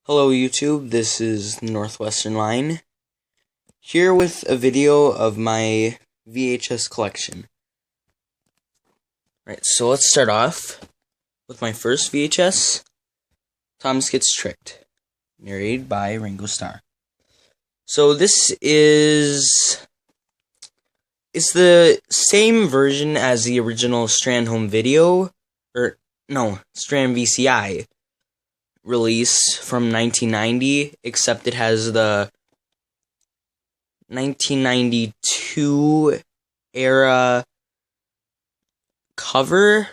Hello YouTube, this is Northwestern Line, here with a video of my VHS collection. Right, so let's start off with my first VHS, Thomas Gets Tricked, narrated by Ringo Starr. So this is the same version as the original Strand Home Video, Strand VCI release from 1990, except it has the 1992 era cover,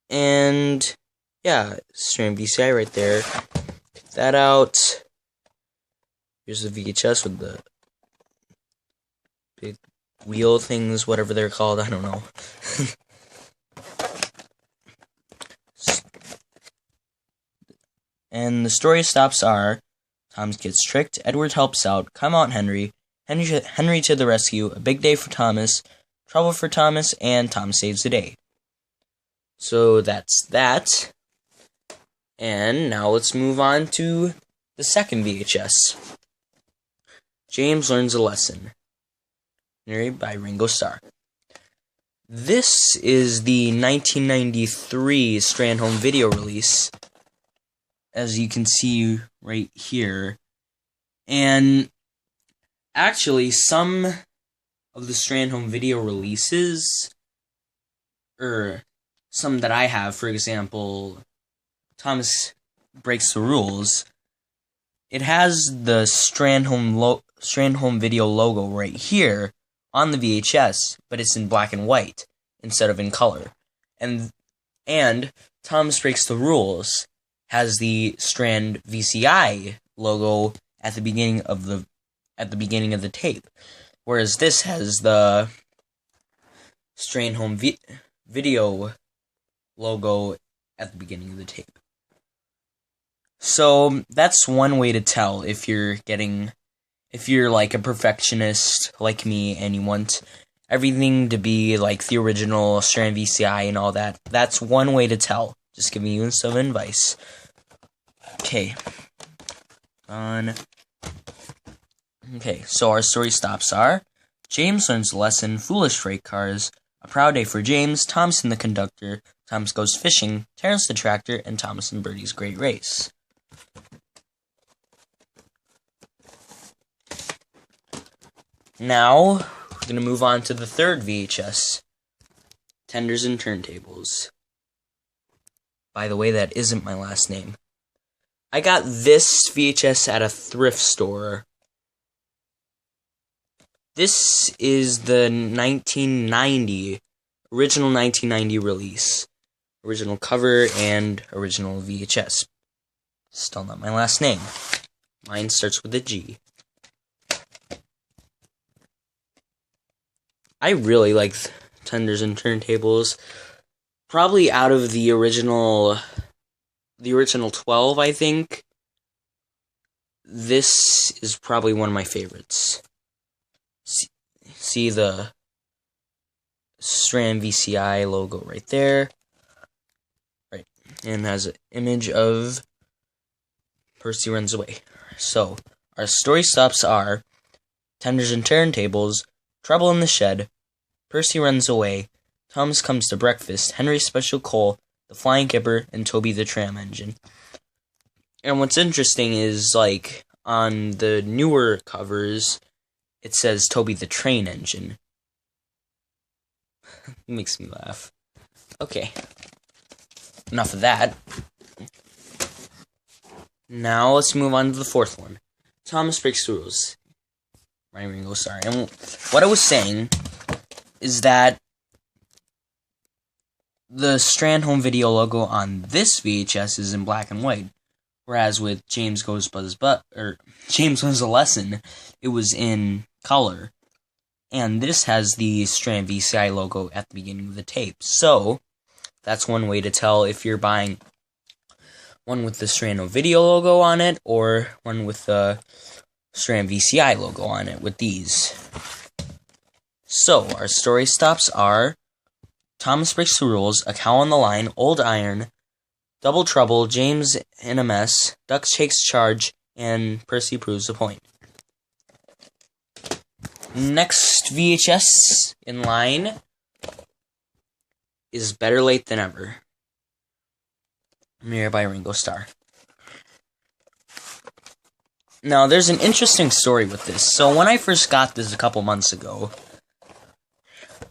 and yeah, Strand VCI right there. Take that out. Here's the VHS with the big wheel things, whatever they're called, I don't know. And the story stops are: Thomas gets tricked, Edward helps out, come out Henry to the rescue, a big day for Thomas, trouble for Thomas, and Tom saves the day. So that's that. And now let's move on to the second VHS. James Learns a Lesson, narrated by Ringo Starr. This is the 1993 Strand Home Video release, as you can see right here. And actually, some of the Strand Home Video releases, or some that I have, for example, Thomas Breaks the Rules, it has the Strand Home Video logo right here on the VHS, but it's in black and white instead of in color. And Thomas Breaks the Rules has the Strand VCI logo at the beginning of the tape, whereas this has the Strand Home Video logo at the beginning of the tape. So that's one way to tell if you're like a perfectionist like me and you want everything to be like the original Strand VCI and all that. That's one way to tell. Just giving you some advice. Okay. Okay, so our story stops are: James learns a lesson, foolish freight cars, a proud day for James, Thomas and the conductor, Thomas goes fishing, Terrence the tractor, and Thomas and Bertie's great race. Now, we're going to move on to the third VHS, Tenders and Turntables. By the way, that isn't my last name. I got this VHS at a thrift store. This is the original 1990 release. Original cover and original VHS. Still not my last name. Mine starts with a G. I really like Tenders and Turntables. Probably out of the original 12, I think, this is probably one of my favorites. See the Strand VCI logo right there. Right, and has an image of Percy runs away. So, our story stops are: Tenders and Turntables, trouble in the shed, Percy runs away, Thomas comes to breakfast, Henry's special coal, the flying kipper, and Toby the tram engine. And what's interesting is, like, on the newer covers, it says Toby the train engine. It makes me laugh. Okay. Enough of that. Now let's move on to the fourth one. Thomas Breaks the Rules. Ringo Starr. And what I was saying is that the Strand Home Video logo on this VHS is in black and white, whereas with James Learns a Lesson, it was in color. And this has the Strand VCI logo at the beginning of the tape. So, that's one way to tell if you're buying one with the Strand Home Video logo on it, or one with the Strand VCI logo on it with these. So, our story stops are: Thomas Breaks the Rules, A Cow on the Line, Old Iron, Double Trouble, James in a Mess, Duck takes charge, and Percy proves a point. Next VHS in line is Better Late Than Ever. Mirrored by Ringo Starr. Now, there's an interesting story with this. So, when I first got this a couple months ago,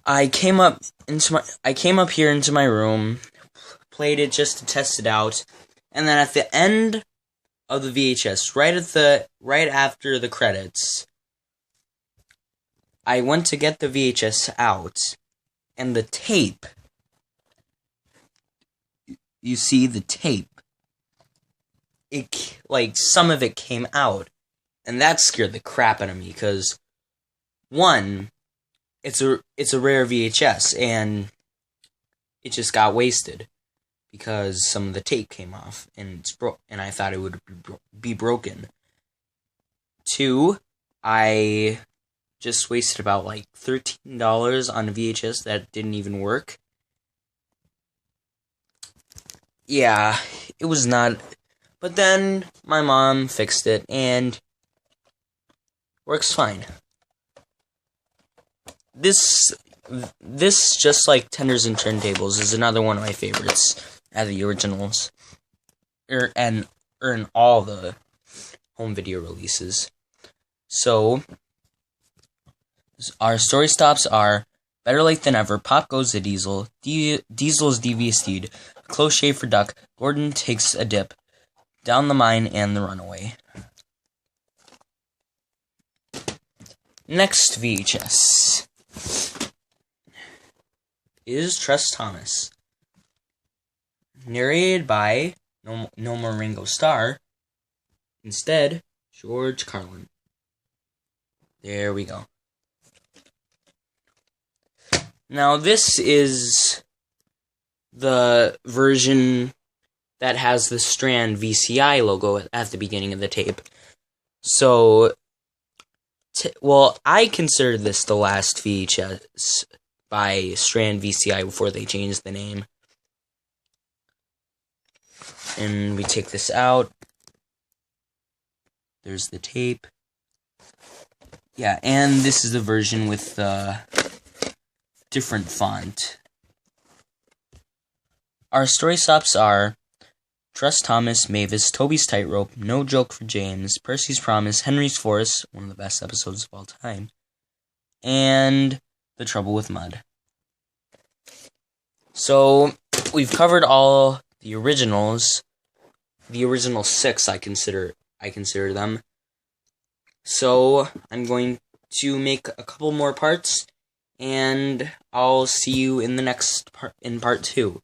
I came up here into my room, played it just to test it out, and then at the end of the VHS, right after the credits, I went to get the VHS out, and the tape, you see the tape, some of it came out, and that scared the crap out of me, because, one, it's a rare VHS, and it just got wasted, because some of the tape came off, and and I thought it would be broken. Two, I just wasted about $13 on a VHS that didn't even work. Yeah, it was not. But then my mom fixed it and works fine. This just like Tenders and Turntables is another one of my favorites out of the originals, in all the home video releases. So our story stops are Better Late Than Ever, Pop Goes the Diesel, Diesel's Devious Deed, A Close Shave for Duck, Gordon Takes a Dip, Down the Mine, and The Runaway. Next VHS is Trust Thomas. Narrated by no more Ringo Starr. Instead, George Carlin. There we go. Now, this is the version that has the Strand VCI logo at the beginning of the tape. So, I consider this the last VHS by Strand VCI before they changed the name. And we take this out. There's the tape. Yeah, and this is the version with the different font. Our story stops are Trust Thomas, Mavis, Toby's Tightrope, No Joke for James, Percy's Promise, Henry's Force, one of the best episodes of all time, and The Trouble with Mud. So, we've covered all the originals. The original 6, I consider them. So, I'm going to make a couple more parts, and I'll see you in the next part, in part 2.